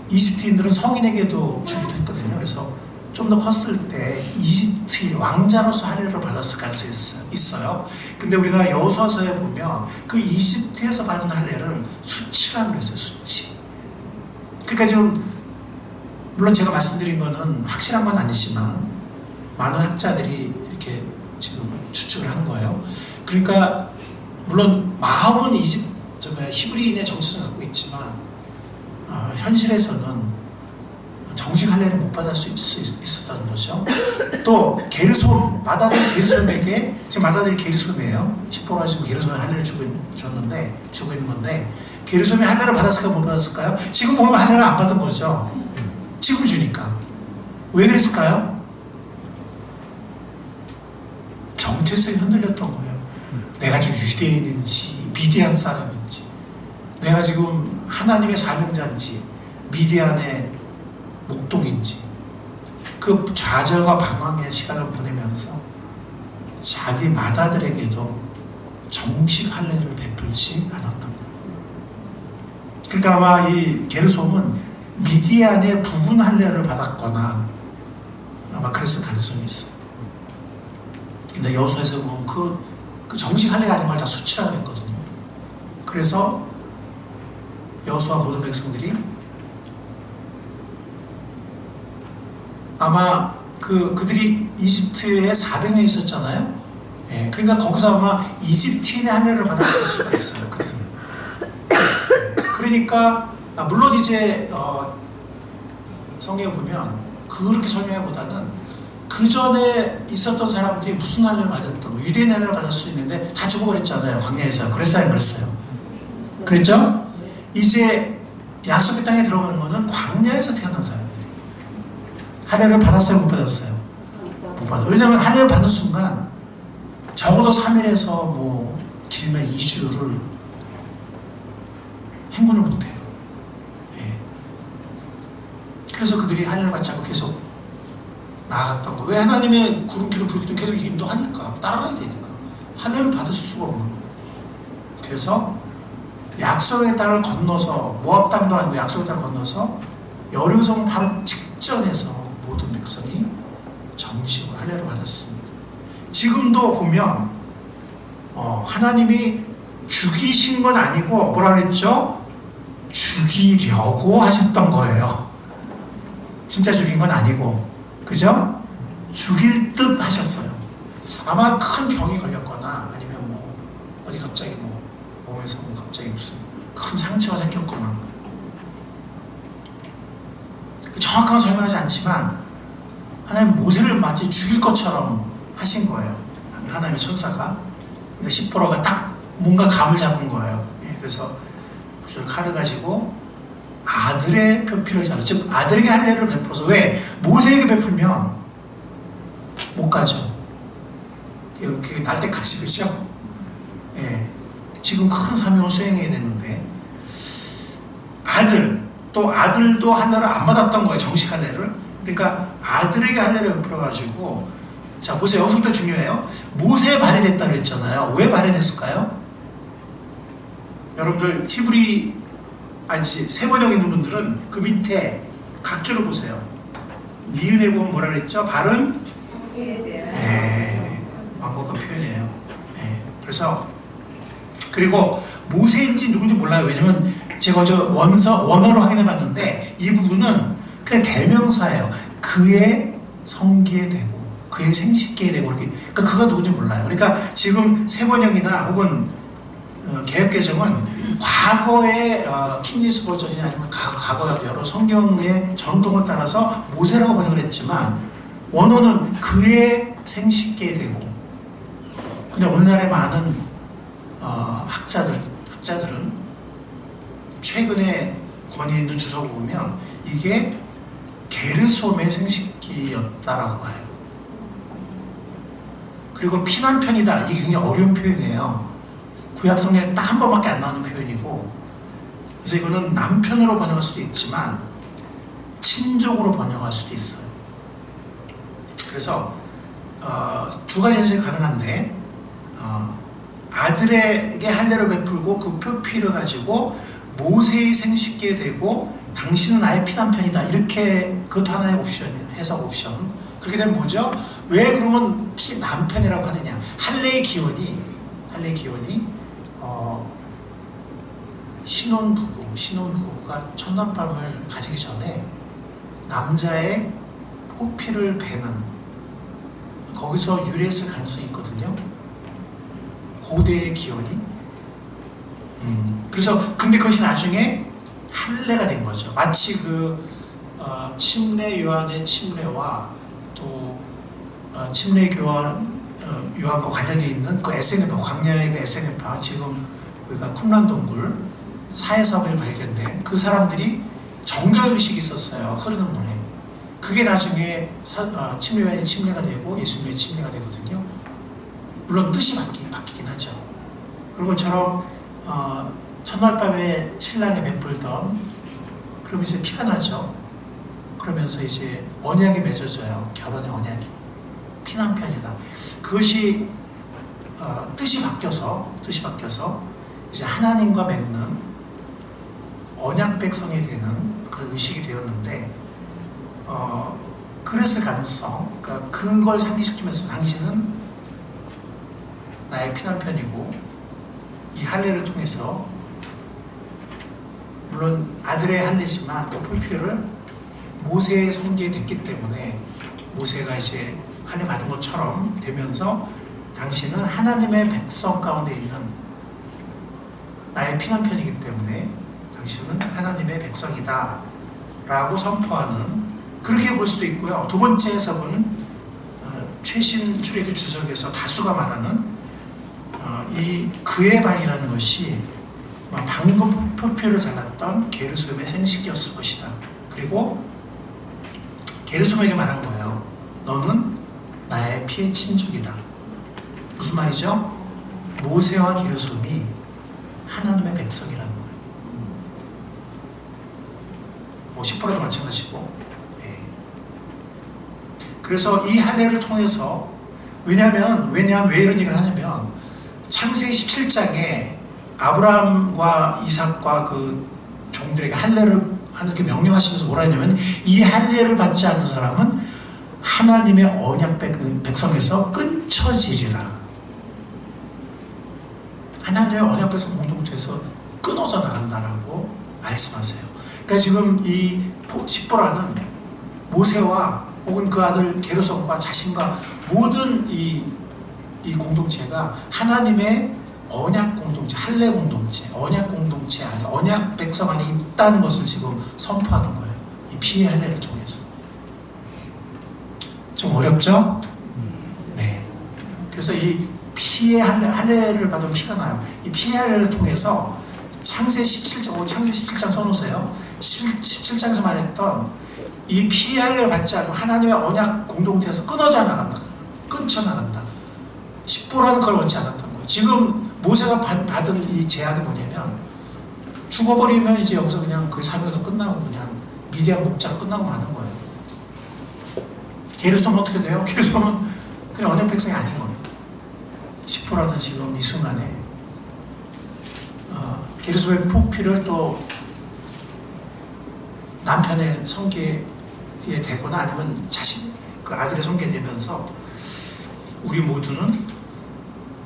이집트인들은 성인에게도 주기도 했거든요. 그래서 좀 더 컸을 때 이집트 왕자로서 할례를 받았을 가능성이 있어요. 근데 우리가 여호수아서에 보면 그 이집트에서 받은 할례를 수치라고 그랬어요. 수치. 그러니까 지금 물론 제가 말씀드린 거는 확실한 건 아니지만 많은 학자들이 이렇게 지금 추측을 하는 거예요. 그러니까 물론 마음은 히브리인의 정체성을 갖고 있지만 현실에서는 정식 할례를 못 받을 수 있었다는 거죠. 또 게르솜, 마다들 게르솜에게, 지금 마다들이 게르솜이에요. 십보가 지금 게르솜에 할례를 주고 있는 건데, 게르솜이 할례를 받았을까 못 받았을까요? 지금 보면 할례를 안 받은 거죠. 지금 주니까. 왜 그랬을까요? 정체성이 흔들렸던 거예요. 내가 지금 유대인인지 미디안 사람인지, 내가 지금 하나님의 사명자인지 미디안의 목동인지, 그 좌절과 방황의 시간을 보내면서 자기 마다들에게도 정식 할례를 베풀지 않았던 거예요. 그러니까 아마 이 게르솜은 미디안의 부분 할례를 받았거나 아마 그랬을 가능성이 있어요. 근데 여호수아에서 보면 그 정식 할례가 아닌 걸 다 수치라고 했거든요. 그래서 여호수아 모든 백성들이 아마 그들이 이집트에 400년 있었잖아요. 예, 그러니까 거기서 아마 이집트인의 할례를 받았을 수가 있어요. 그들은. 그러니까 물론 이제 성경에 보면 그렇게 설명하기보다는 그 전에 있었던 사람들이 무슨 할례를 받았던, 유대인 할례를 받을 수 있는데 다 죽어버렸잖아요. 광야에서. 그랬어요, 안 그랬어요? 그랬죠? 이제 약속의 땅에 들어가는 거는 광야에서 태어난 사람들이 할례를 받았어요, 못 받았어요? 못 받았어요. 왜냐하면 할례를 받는 순간 적어도 3일에서 뭐 길면 2주를 행군을 못해요. 예. 그래서 그들이 할례를 받지 않고 계속 나아갔던 거. 왜? 하나님의 구름기름 불기둥 계속 인도하니까, 따라가야 되니까. 할례를 받을 수가 없는 거예요. 그래서 약속의 땅을 건너서, 모압 땅도 아니고 약속의 땅을 건너서 여리고성 바로 직전에서 모든 백성이 정식으로 할례를 받았습니다. 지금도 보면 하나님이 죽이신 건 아니고 뭐라 그랬죠? 죽이려고 하셨던 거예요. 진짜 죽인 건 아니고, 그죠? 죽일 듯 하셨어요. 아마 큰 병이 걸렸거나 아니면 뭐 어디 갑자기 뭐 몸에서 뭐 갑자기 무슨 큰 상처가 생겼거나, 정확한 설명하지 않지만 하나님 모세를 마치 죽일 것처럼 하신 거예요. 하나님의 천사가. 그러니까 십보라가 딱 뭔가 감을 잡은 거예요. 예, 그래서 칼을 가지고 아들의 표피를 자르, 즉 아들에게 할례를 베풀어서, 왜? 모세에게 베풀면 못 가죠. 그게 날 때까지, 그렇죠? 예, 지금 큰 사명을 수행해야 되는데, 또 아들도 할례를 안 받았던 거예요, 정식 할례를. 그러니까 아들에게 할례를 베풀어가지고, 자 보세요, 여기서부터 중요해요. 모세에 발해됐다 그랬잖아요. 왜 발해됐을까요? 여러분들 히브리 세 번역 있는 분들은 그 밑에 각주를 보세요. 니은에 보면 뭐라 그랬죠? 발은? 네, 완곡한 표현이에요. 네, 그래서 그리고 모세인지 누군지 몰라요. 왜냐면 제가 원어로 확인해 봤는데 이 부분은 그냥 대명사예요. 그의 성기에 대고 그의 생식기에 대고, 이렇게. 그러니까 그가 누군지 몰라요. 그러니까 지금 세 번역이나 혹은 개혁개정은 과거의 킹리스 버전이 아니면 과거 여러 성경의 전통을 따라서 모세라고 번역을 했지만 원어는 그의 생식기에 대고. 근데 오늘날의 많은 학자들은 최근에 권위 있는 주석을 보면 이게 게르솜의 생식기였다라고 봐요. 그리고 피난편이다, 이게 굉장히 어려운 표현이에요. 구약성경에 딱 한 번밖에 안 나오는 표현이고, 그래서 이거는 남편으로 번역할 수도 있지만 친족으로 번역할 수도 있어요. 그래서 두 가지 해석이 가능한데, 아들에게 할례를 베풀고 그 표피를 가지고 모세의 생식기에 대고 당신은 나의 피난편이다, 이렇게. 그것도 하나의 옵션이에요, 해석 옵션. 그렇게 되면 뭐죠? 왜 그러면 피남편이라고 하느냐? 할례의 기원이 신혼부부가 첫남밤을 가지기 전에 남자의 포피를 베는, 거기서 유래했을 가능성이 있거든요. 고대의 기원이. 그래서 근데 그것이 나중에 할례가 된 거죠. 마치 침례 요한의 침례와 또 침례 요한과 관련이 있는 그 에세네파, 광야의 그 에세네파, 지금 우리가 쿰란동굴 사해사업에 발견된 그 사람들이 정결의식이 있었어요. 흐르는 물에. 그게 나중에 침례 요한의 침례가 되고 예수님의 침례가 되거든요. 물론 뜻이 바뀌긴 하죠. 그런 것처럼 첫날 밤에 신랑이 베풀던, 그러면 이제 피가 나죠. 그러면서 이제 언약이 맺어져요. 결혼의 언약이. 피난편이다. 그것이 뜻이 바뀌어서 이제 하나님과 맺는 언약 백성이 되는 그런 의식이 되었는데, 그랬을 가능성, 그러니까 그걸 상기시키면서 당신은 나의 피난편이고, 이 할례를 통해서 물론 아들의 할례지만 그 풀피를 모세의 성기에 됐기 때문에 모세가 이제 할례 받은 것처럼 되면서 당신은 하나님의 백성 가운데 있는 나의 피난편이기 때문에 당신은 하나님의 백성이다 라고 선포하는, 그렇게 볼 수도 있고요. 두 번째 해석은 최신 출애굽 주석에서 다수가 말하는 이 그의 발이라는 것이 방금 표표를 잘랐던 게르솜의 생식이었을 것이다. 그리고 게르솜에게 말한 거예요. 너는 나의 피의 친족이다. 무슨 말이죠? 모세와 게르솜이 하나님의 백성이라는 거예요. 뭐 10%도 마찬가지고. 네. 그래서 이 할례를 통해서, 왜냐하면 왜 이런 얘기를 하냐면 창세기 17장에 아브라함과 이삭과 그 종들에게 할례를 하나님께 명령하시면서 뭐라 했냐면, 이 할례를 받지 않는 사람은 하나님의 언약 백성에서 끊쳐지리라. 하나님의 언약 백성 공동체에서 끊어져 나간다라고 말씀하세요. 그러니까 지금 이 십보라는 모세와 혹은 그 아들 게르솜과 자신과 모든 이 공동체가 하나님의 언약 공동체, 할례 공동체, 언약 공동체 안에, 언약 백성 안에 있다는 것을 지금 선포하는 거예요. 이 피의 할례를 통해서. 좀 어렵죠? 네. 그래서 이 피의 할례를 받으면 피가 나요. 이 피의 할례를 통해서 창세기 17장 써놓으세요. 17장에서 말했던 이 피의 할례를 받지 않으면 하나님의 언약 공동체에서 끊어져 나간다. 끊쳐 나간다. 십보라는 걸 원치 않았던 거예요. 지금 모세가 받은 이 제약이 뭐냐면, 죽어버리면 이제 여기서 그냥 그 사명도 끝나고 그냥 미디안 목자가 끝나고 마는 거예요. 게르솜은 어떻게 돼요? 게르솜은 그냥 언약 백성이 아닌 거예요. 십보라는 지금 이 순간에 게르솜의 포피를 또 남편의 성기에 대거나 아니면 자신 그 아들의 성기에 대면서 우리 모두는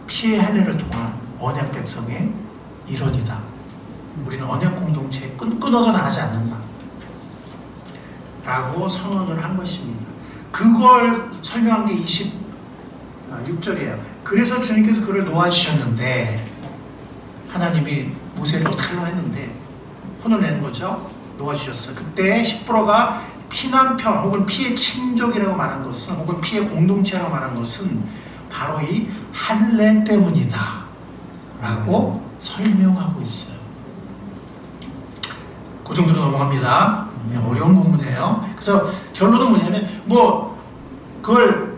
피의 할례를 통한 언약 백성의 일원이다. 우리는 언약 공동체에 끊어져 나가지 않는다 라고 선언을 한 것입니다. 그걸 설명한 게 26절이에요. 그래서 주님께서 그를 놓아주셨는데, 하나님이 모세를 어떻게 하려고 했는데 혼을 내는 거죠. 놓아주셨어요. 그때 십보로가 피난편 혹은 피의 친족이라고 말한 것은, 혹은 피의 공동체라고 말한 것은 바로 이 할례 때문이다 라고 설명하고 있어요. 그 정도로 넘어갑니다. 어려운 부분이에요. 그래서 결론은 뭐냐면, 그걸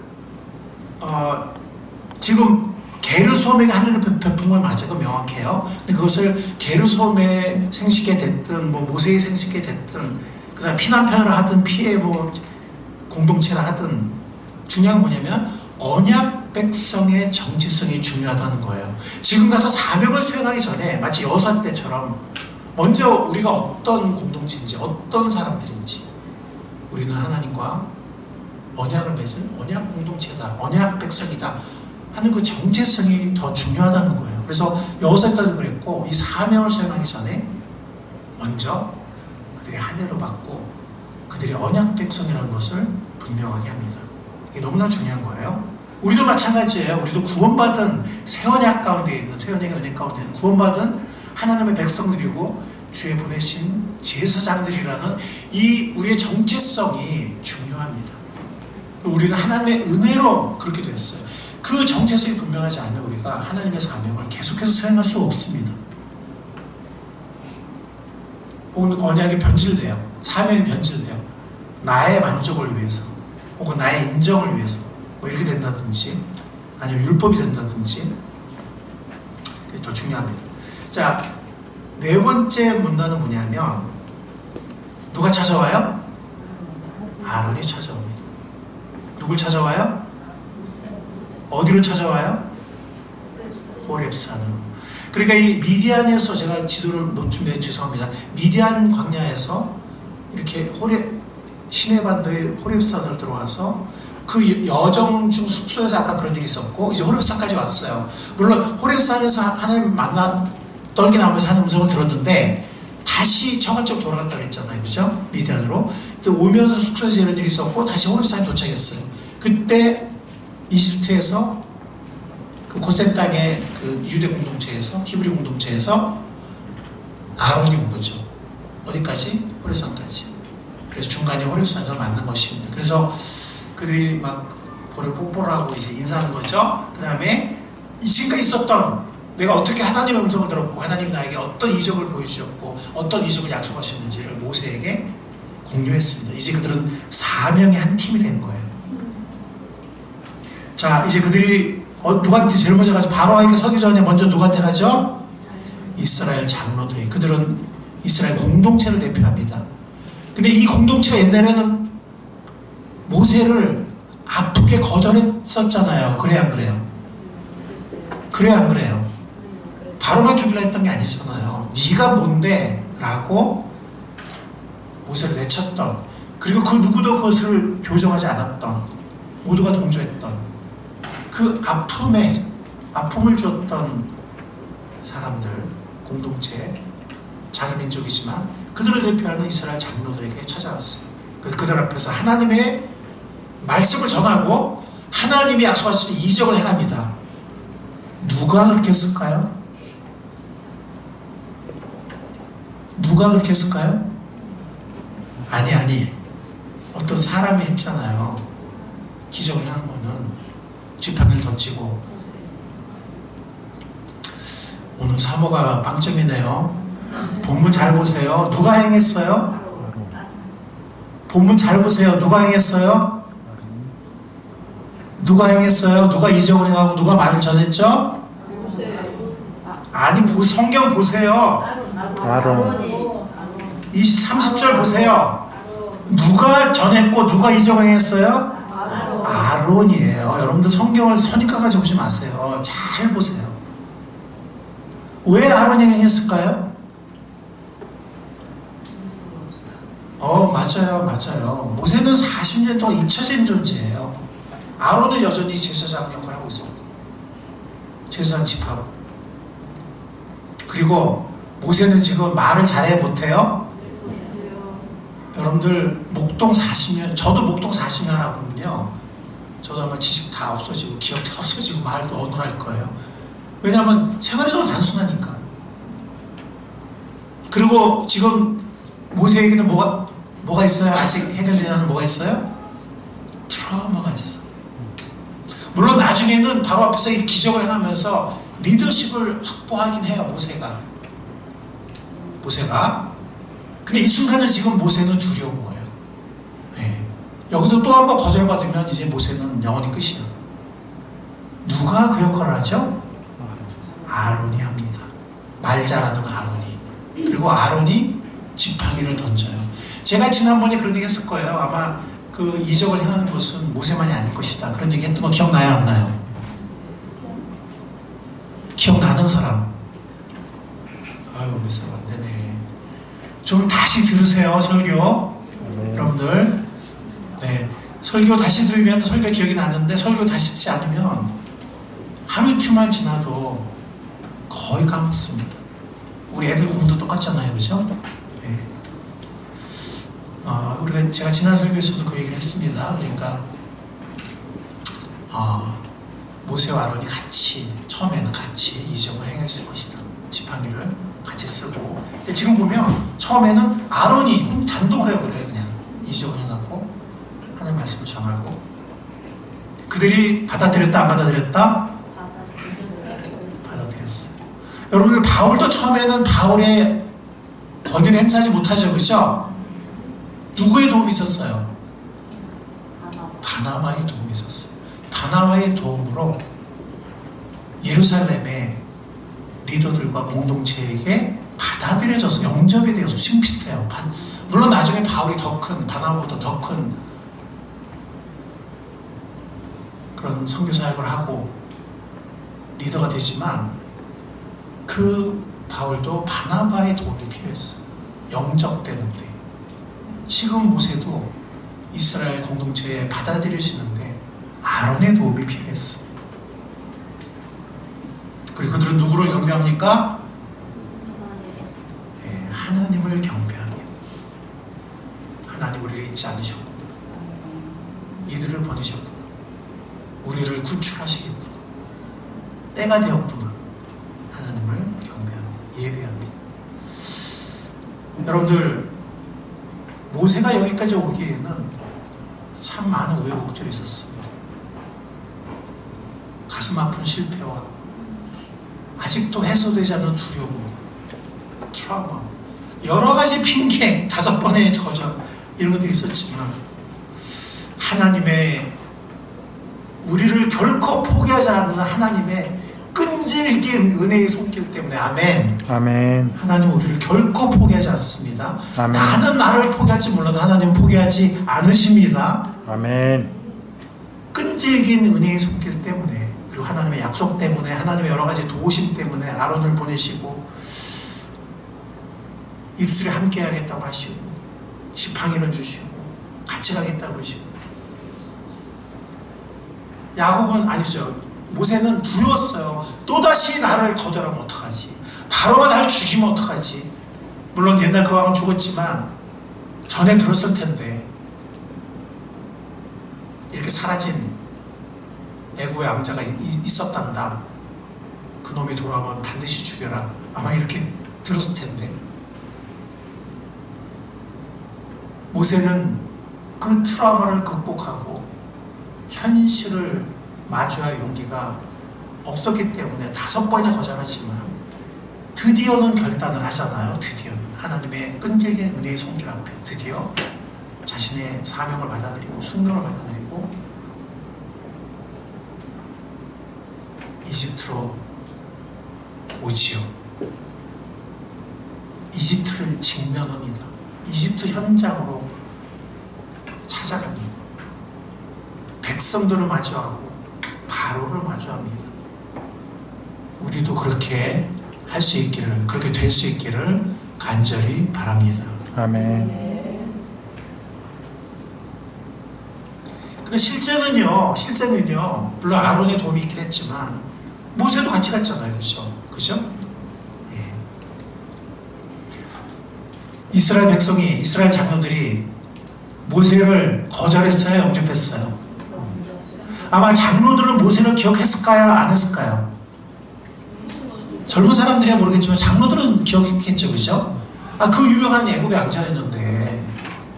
지금 게르솜에게 하늘을 베푼 건 맞아요. 명확해요. 근데 그것을 게르솜의 생식에 됐든 모세의 생식에 됐든, 그다음 피난편을 하든 피의 공동체를 하든, 중요한 건 뭐냐면 언약 백성의 정체성이 중요하다는 거예요. 지금 가서 사명을 수행하기 전에 마치 여호수아 때처럼 먼저 우리가 어떤 공동체인지, 어떤 사람들인지, 우리는 하나님과 언약을 맺은 언약 공동체다, 언약 백성이다 하는 그 정체성이 더 중요하다는 거예요. 그래서 여호수아 때도 그랬고, 이 사명을 수행하기 전에 먼저 그들이 할례로 받고 그들이 언약 백성이라는 것을 분명하게 합니다. 이게 너무나 중요한 거예요. 우리도 마찬가지예요. 우리도 구원받은 새 언약 가운데 있는, 새 언약의 은혜 가운데 있는 구원받은 하나님의 백성들이고 주의 보내신 제사장들이라는 이 우리의 정체성이 중요합니다. 우리는 하나님의 은혜로 그렇게 됐어요. 그 정체성이 분명하지 않는 우리가 하나님의 사명을 계속해서 수행할 수 없습니다. 혹은 언약이 변질돼요. 사명이 변질돼요. 나의 만족을 위해서 혹은 나의 인정을 위해서 뭐 이렇게 된다든지 아니면 율법이 된다든지 그게 더 중요합니다. 자, 네 번째 문단은 뭐냐면 누가 찾아와요? 아론이 찾아옵니다. 누굴 찾아와요? 어디로 찾아와요? 호렙산으로. 그러니까 이 미디안에서 제가 지도를 못 준비해 죄송합니다. 미디안 광야에서 이렇게 시내반도의 호렙산으로 들어와서 그 여정 중 숙소에서 아까 그런 일이 있었고 이제 호렙산까지 왔어요. 물론 호렙산에서 하나님 만나 떨기나무에서 하는 음성을 들었는데 다시 저간쪽 돌아갔다 그랬잖아요. 그죠? 미디안으로. 오면서 숙소에서 이런 일이 있었고 다시 호렙산에 도착했어요. 그때 이집트에서 그 고센 땅의 그 유대 공동체에서 히브리 공동체에서 아론이 온 거죠. 어디까지? 호렙산까지. 그래서 중간에 호렙산에서 만난 것입니다. 그래서 그들이 막 볼에 뽀뽀를 하고 이제 인사하는 거죠. 그 다음에 지금까지 있었던 내가 어떻게 하나님의 음성을 들었고 하나님 나에게 어떤 이적을 보여주셨고 어떤 이적을 약속하셨는지를 모세에게 공유했습니다. 이제 그들은 사명의 한 팀이 된 거예요. 자, 이제 그들이 누구한테 제일 먼저 가죠? 바로에게 서기 전에 먼저 누구한테 가죠? 이스라엘 장로들이. 그들은 이스라엘 공동체를 대표합니다. 근데 이 공동체가 옛날에는 모세를 아프게 거절했었잖아요. 그래야 안 그래요? 그래야 안 그래요? 바로만 죽이려 했던 게 아니잖아요. 네가 뭔데? 라고 모세를 내쳤던, 그리고 그 누구도 그것을 교정하지 않았던, 모두가 동조했던 그 아픔을 주었던 사람들, 공동체, 자기 민족이지만 그들을 대표하는 이스라엘 장로들에게 찾아왔어요. 그들 앞에서 하나님의 말씀을 전하고 하나님이 약속하신 이적을 해갑니다. 누가 그렇게 했을까요? 누가 그렇게 했을까요? 아니 어떤 사람이 했잖아요. 기적을 하는 거는 지팡이를 던지고. 오늘 사모가 빵점이네요. 본문 잘 보세요. 누가 행했어요? 본문 잘 보세요. 누가 행했어요? 누가 행했어요? 누가 이적을 행하고 누가 말을 전했죠? 아니 성경 보세요.
아론.
30절 보세요. 누가 전했고 누가 이적을 행했어요? 아론이에요. 여러분들 성경을 선입관까지 보지 마세요. 잘 보세요. 왜 아론이 행했을까요? 맞아요. 모세는 40년 동안 잊혀진 존재예요. 아론은 여전히 제사장 역할을 하고 있어요. 제사장 집하고. 그리고 모세는 지금 말을 잘해 못해요? 여러분들 목동 40년, 저도 목동 40년 하거든요. 저도 아마 지식 다 없어지고 기억 다 없어지고 말도 어눌할 거예요. 왜냐하면 생활이 너무 단순하니까. 그리고 지금 모세에게는 뭐가 있어요? 아직 해결되지 않은 뭐가 있어요? 트라우마가 있어. 물론 나중에는 바로 앞에서 이 기적을 행하면서 리더십을 확보하긴 해요. 모세가. 근데 이 순간은 지금 모세는 두려운 거예요. 네. 여기서 또 한 번 거절받으면 이제 모세는 영원히 끝이야. 누가 그 역할을 하죠? 아론이 합니다. 말 잘하는 아론이. 그리고 아론이 지팡이를 던져요. 제가 지난번에 그런 얘기 했을 거예요. 아마 그 이적을 행하는 것은 모세만이 아닐 것이다. 그런 얘기 했던 거 기억나요? 안 나요? 기억나는 사람? 아유, 몇 사람 안 되네. 좀 다시 들으세요, 설교. 여러분들. 네. 설교 다시 들으면 설교 기억이 나는데 설교 다시 듣지 않으면 하루 이틀만 지나도 거의 까먹습니다. 우리 애들 공부도 똑같잖아요. 그죠? 네. 우리가 제가 지난 설교에서도 그 얘기를 했습니다. 그러니까 모세와 아론이 같이 처음에는 같이 이적을 행했을 것이다. 지팡이를. 같이 쓰고. 근데 지금 보면 처음에는 아론이 단독으로 해버려요. 그냥 이재훈하고 하나님 말씀을 전하고. 그들이 받아들였다 안 받아들였다? 받아들였어요. 여러분들 바울도 처음에는 바울의 권위를 행사하지 못하죠. 그죠? 누구의 도움이 있었어요? 바나바의 도움이 있었어요. 바나바의 도움으로 예루살렘의 리더들과 공동체에게 받아들여져서 영접이 되어서 지금 비슷해요. 물론 나중에 바울이 더 큰, 바나바보다 더 큰 그런 선교 사역을 하고 리더가 되지만 그 바울도 바나바의 도움이 필요했어요. 영접 때문에. 지금 모세도 이스라엘 공동체에 받아들여지는데 아론의 도움이 필요했어요. 그리고 그들은 누구를 경배합니까? 네, 하나님을 경배합니다. 하나님 우리를 잊지 않으셨구나. 이들을 보내셨구나. 우리를 구출하시겠구나. 때가 되었구나. 하나님을 경배합니다. 예배합니다. 여러분들 모세가 여기까지 오기에는 참 많은 우여곡절이 있었습니다. 가슴 아픈 실패와 아직도 해소되지 않는 두려움, 트라우마, 여러 가지 핑계, 5번의 거절 이런 것들이 있었지만 하나님의 우리를 결코 포기하지 않는 하나님의 끈질긴 은혜의 손길 때문에 아멘.
아멘.
하나님은 우리를 결코 포기하지 않습니다.
아멘.
나는 나를 포기할지 몰라도 하나님은 포기하지 않으십니다.
아멘.
끈질긴 은혜의 손길 때문에 그리고 하나님의 약속 때문에 하나님의 여러 가지 도우심 때문에 아론을 보내시고 입술에 함께 하겠다고 하시고 지팡이를 주시고 같이 가겠다고 하시고 야곱은 아니죠. 모세는 두려웠어요. 또다시 나를 거절하면 어떡하지? 바로가 날 죽이면 어떡하지? 물론 옛날 그 왕은 죽었지만 전에 들었을 텐데 이렇게 사라진 애고의 왕자가 있었단다. 그놈이 돌아오면 반드시 죽여라. 아마 이렇게 들었을 텐데 모세는 그 트라우마를 극복하고 현실을 마주할 용기가 없었기 때문에 5번이나 거절하지만 드디어는 결단을 하잖아요. 드디어는 하나님의 끈질긴 은혜의 손길 앞에 드디어 자신의 사명을 받아들이고 순교를 받아들이고 이집트로 오지요. 이집트를 직면합니다. 이집트 현장으로 찾아갑니다. 백성들을 마주하고 바로를 마주합니다. 우리도 그렇게 할 수 있기를, 그렇게 될 수 있기를 간절히 바랍니다.
아멘.
근데 실제는요, 물론 아론의 도움이 있긴 했지만 모세도 같이 갔잖아요. 그죠? 예. 이스라엘 백성이, 이스라엘 장로들이 모세를 거절했어요? 영접했어요? 아마 장로들은 모세를 기억했을까요? 안 했을까요? 젊은 사람들이야 모르겠지만 장로들은 기억했겠죠. 그죠? 그 유명한 애굽의 왕자였는데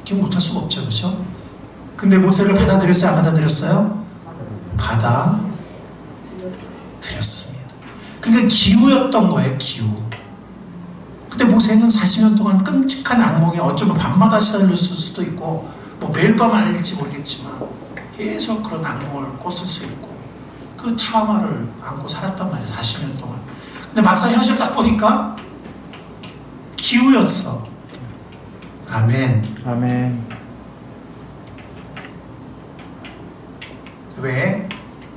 기억 못할 수가 없죠. 그죠? 근데 모세를 받아들였어요? 안 받아들였어요? 받아들였습니다. 그러니까 기우였던 거예요. 기우. 근데 모세는 40년 동안 끔찍한 악몽에 어쩌면 밤마다 시달렸을 수도 있고 뭐 매일 밤 아닐지 모르겠지만 계속 그런 악몽을 꿨을 수 있고 그 트라우마를 안고 살았단 말이에요. 40년 동안. 근데 막상 현실 딱 보니까 기우였어. 아멘.
아멘.
왜?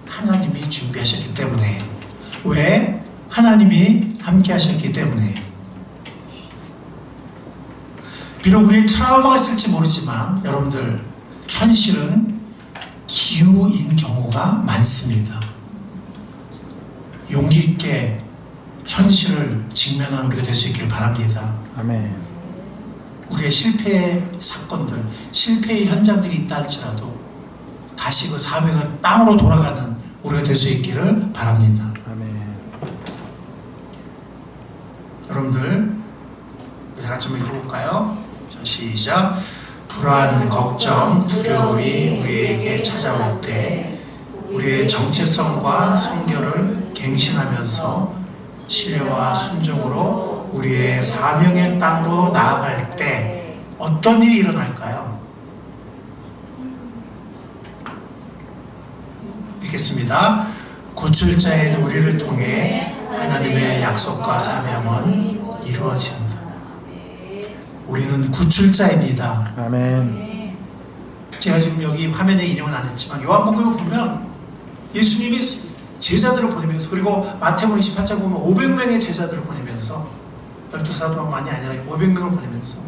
하나님이 준비하셨기 때문에. 왜? 하나님이 함께 하셨기 때문에. 비록 우리의 트라우마가 있을지 모르지만 여러분들 현실은 기우인 경우가 많습니다. 용기 있게 현실을 직면하는 우리가 될 수 있기를 바랍니다.
아멘.
우리의 실패의 사건들, 실패의 현장들이 있다 할지라도 다시 그 사명은 땅으로 돌아가는 우리가 될 수 있기를 바랍니다.
아멘.
여러분들 우리 같이 한번 읽어볼까요? 자, 시작. 불안, 걱정, 두려움이 우리에게 찾아올 때 우리의 정체성과 성결을 갱신하면서 신뢰와 순종으로 우리의 사명의 땅으로 나아갈 때 어떤 일이 일어날까요? 읽겠습니다. 구출자인 우리를 통해 하나님의 약속과 사명은 이루어진다. 우리는 구출자입니다.
아멘.
제가 지금 여기 화면에 인용은 안 했지만 요한복음을 보면 예수님이 제자들을 보내면서, 그리고 마태복음 28장 보면 500명의 제자들을 보내면서, 12사도만이 아니라 500명을 보내면서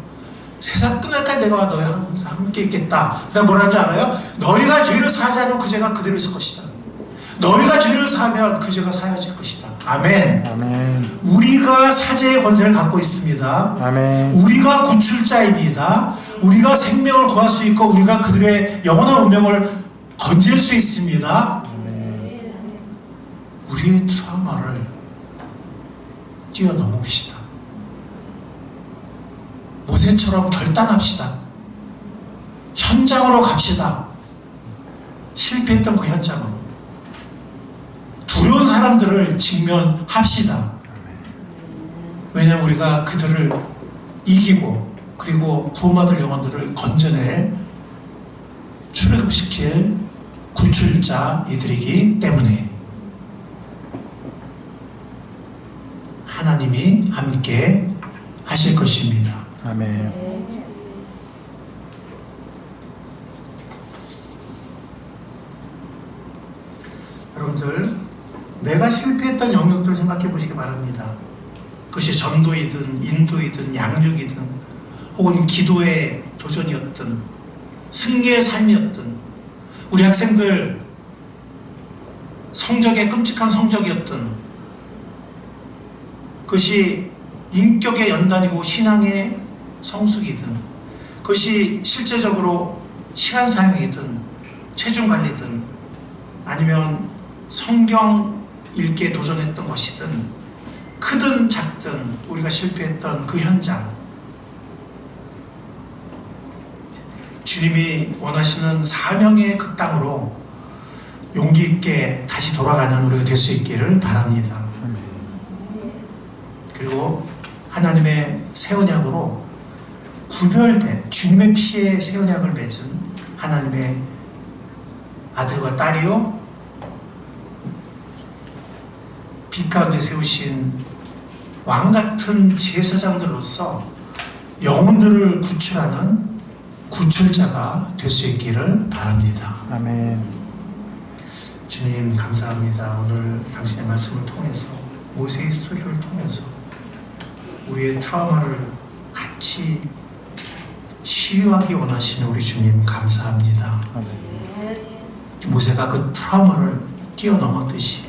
세상 끝날까지 내가 너희와 항상 함께 있겠다. 그 다음 뭐라는 줄 알아요? 너희가 죄를 사하지 않으면 그 죄가 그대로 있을 것이다. 너희가 죄를 사하면 그 죄가 사여질 것이다. 아멘.
아멘.
우리가 사죄의 권세를 갖고 있습니다.
아멘.
우리가 구출자입니다. 우리가 생명을 구할 수 있고 우리가 그들의 영원한 운명을 건질 수 있습니다.
아멘.
우리의 트라우마를 뛰어넘읍시다. 모세처럼 결단합시다. 현장으로 갑시다. 실패했던 그 현장으로. 두려운 사람들을 직면합시다. 왜냐하면 우리가 그들을 이기고 그리고 구원받을 영혼들을 건져낼, 출애굽시킬 구출자이들이기 때문에 하나님이 함께 하실 것입니다.
아멘.
여러분들, 내가 실패했던 영역들을 생각해 보시기 바랍니다. 그것이 전도이든 인도이든 양육이든 혹은 기도의 도전이었든 승리의 삶이었든 우리 학생들 성적의 끔찍한 성적이었든 그것이 인격의 연단이고 신앙의 성숙이든 그것이 실제적으로 시간 사용이든 체중 관리든 아니면 성경 읽기에 도전했던 것이든 크든 작든 우리가 실패했던 그 현장, 주님이 원하시는 사명의 그 땅으로 용기 있게 다시 돌아가는 우리가 될 수 있기를 바랍니다. 그리고 하나님의 새 언약으로 구별된 주님의 피에 새 언약을 맺은 하나님의 아들과 딸이요 빛 가운데 세우신 왕같은 제사장들로서 영혼들을 구출하는 구출자가 될 수 있기를 바랍니다.
아멘.
주님 감사합니다. 오늘 당신의 말씀을 통해서 모세의 스토리를 통해서 우리의 트라우마를 같이 치유하기 원하시는 우리 주님 감사합니다.
아멘.
모세가 그 트라우마를 뛰어넘었듯이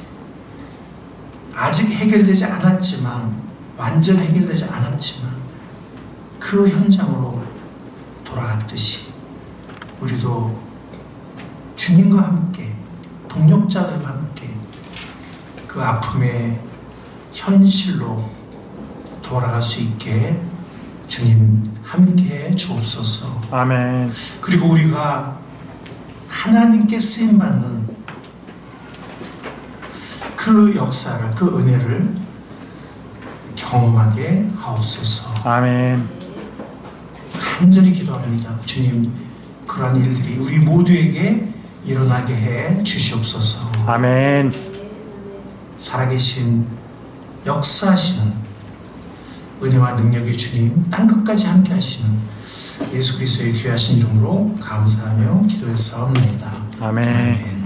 아직 해결되지 않았지만, 완전 해결되지 않았지만 그 현장으로 돌아갔듯이 우리도 주님과 함께, 동력자들과 함께 그 아픔의 현실로 돌아갈 수 있게 주님 함께 주옵소서.
아멘.
그리고 우리가 하나님께 쓰임받는 그 역사를, 그 은혜를 경험하게 하옵소서.
아멘.
간절히 기도합니다. 주님, 그러한 일들이 우리 모두에게 일어나게 해 주시옵소서.
아멘.
살아계신 역사하시는 은혜와 능력의 주님, 땅끝까지 함께 하시는 예수 그리스도의 귀하신 이름으로 감사하며 기도했사옵나이다.
아멘.